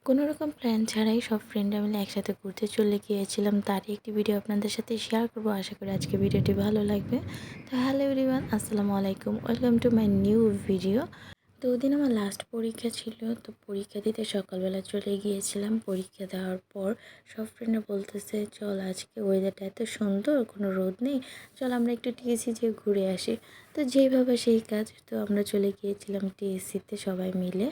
কোনো রকম প্ল্যান ছাড়াই সব ফ্রেন্ডরা মিলে একসাথে ঘুরতে চলে গিয়েছিলাম। তারই একটি ভিডিও আপনাদের সাথে শেয়ার করব। আশা করি আজকে ভিডিওটি ভালো লাগবে। তো হ্যালো এভরিওয়ান, আসসালামু আলাইকুম। Welcome to my new video. তো ওদিন আমার লাস্ট পরীক্ষা ছিল। তো পরীক্ষা দিতে সকালবেলা চলে গিয়েছিলাম। পরীক্ষা দেওয়ার পর সব ফ্রেন্ডরা বলতেছে, চল আজকে ওয়েদারটা এত সুন্দর, কোনো রোদ নেই, চল আমরা একটু টিএসসি যেয়ে ঘুরে আসি। তো যেইভাবে সেই কাজ। তো আমরা চলে গিয়েছিলাম টিএসসিতে সবাই মিলে।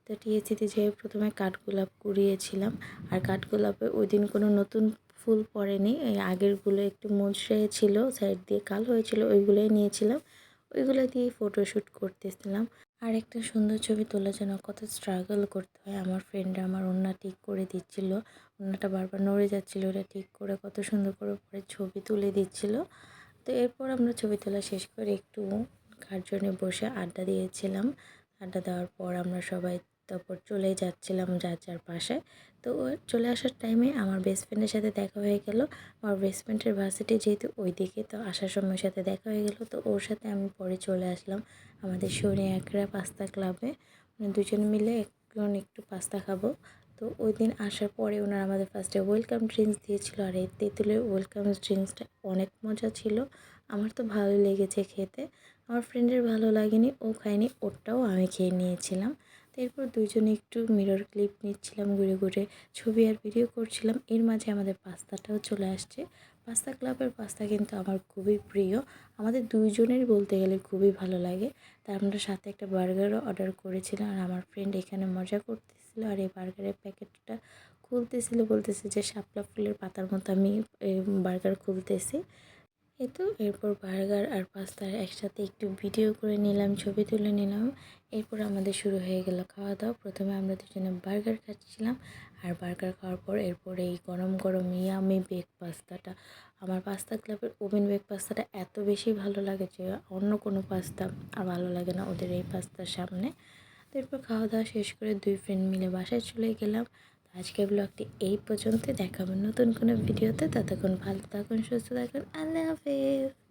তো টিএসসিতে যেয়ে প্রথমে কাঠগোলাপ কুড়িয়েছিলাম। আর কাঠগোলাপে ওই দিন কোনো নতুন ফুল পড়েনি, এই আগেরগুলো একটু মুচড়ে ছিল, সাইড দিয়ে কালো হয়েছিল, ওইগুলোই নিয়েছিলাম। ওইগুলো দিয়ে ফটোশ্যুট করতেছিলাম। আর একটা সুন্দর ছবি তোলার জন্য কত স্ট্রাগল করতে হয়। আমার ফ্রেন্ডরা আমার ওড়না ঠিক করে দিচ্ছিল, ওড়নাটা বারবার নড়ে যাচ্ছিলো, ওটা ঠিক করে কত সুন্দর করে পরে ছবি তুলে দিচ্ছিল। তো এরপর আমরা ছবি তোলা শেষ করে একটু কার্জনে বসে আড্ডা দিয়েছিলাম। আড্ডা দেওয়ার পর আমরা সবাই তারপর চলে যাচ্ছিলাম যার যার বাসায়। তো চলে আসার টাইমে আমার বেস্ট ফ্রেন্ডের সাথে দেখা হয়ে গেল। আমার বেস্ট ফ্রেন্ডের ভার্সিটি যেহেতু ওইদিকে, তো আসার সময় সাথে দেখা হয়ে গেল। তো ওর সাথে আমি পরে চলে আসলাম আমাদের শনি একরা পাস্তা ক্লাবে। মানে দুজন মিলে এখন একটু পাস্তা খাবো। তো ওই দিন আসার পরে ওনারা আমাদের ফার্স্টে ওয়েলকাম ড্রিঙ্কস দিয়েছিল। আর এই তেঁতুলের ওয়েলকাম ড্রিঙ্কসটা অনেক মজা ছিল। আমার তো ভালো লেগেছে খেতে। আমার ফ্রেন্ডের ভালো লাগেনি, ও খায়নি, ওরটাও আমি খেয়ে নিয়েছিলাম। তো এরপর দুইজনে একটু মিরর ক্লিপ নিচ্ছিলাম, ঘুরে ঘুরে ছবি আর ভিডিও করছিলাম। এর মাঝে আমাদের পাস্তাটাও চলে আসছে। পাস্তা ক্লাবের পাস্তা কিন্তু আমার খুবই প্রিয়, আমাদের দুইজনের বলতে গেলে খুবই ভালো লাগে। তাই আমরা সাথে একটা বার্গারও অর্ডার করেছিলাম। আর আমার ফ্রেন্ড এখানে মজা করতেছিল আর এই বার্গারের প্যাকেটটা খুলতেছিল, বলতেছে যে শাপলা ফুলের পাতার মতো আমি বার্গার খুলতেছি। এই তো এরপর বার্গার আর পাস্তার একসাথে একটু ভিডিও করে নিলাম, ছবি তুলে নিলাম। এরপর আমাদের শুরু হয়ে গেল খাওয়া দাওয়া। প্রথমে আমরা দুজনে বার্গার খাচ্ছিলাম। আর বার্গার খাওয়ার পর এরপর এই গরম গরম ইয়ামি বেক পাস্তাটা, আমার পাস্তা ক্লাবের ওভেন বেক পাস্তাটা এত বেশি ভালো লাগে যে অন্য কোনো পাস্তা আর ভালো লাগে না ওদের এই পাস্তার সামনে। তো এরপর খাওয়া দাওয়া শেষ করে দুই ফ্রেন্ড মিলে বাসায় চলে গেলাম। তো আজকের ব্লগটি এই পর্যন্ত, দেখাবেন নতুন কোনো ভিডিওতে। ততক্ষণ ভালো থাকুন, সুস্থ থাকুন, আল্লাহ হাফেজ।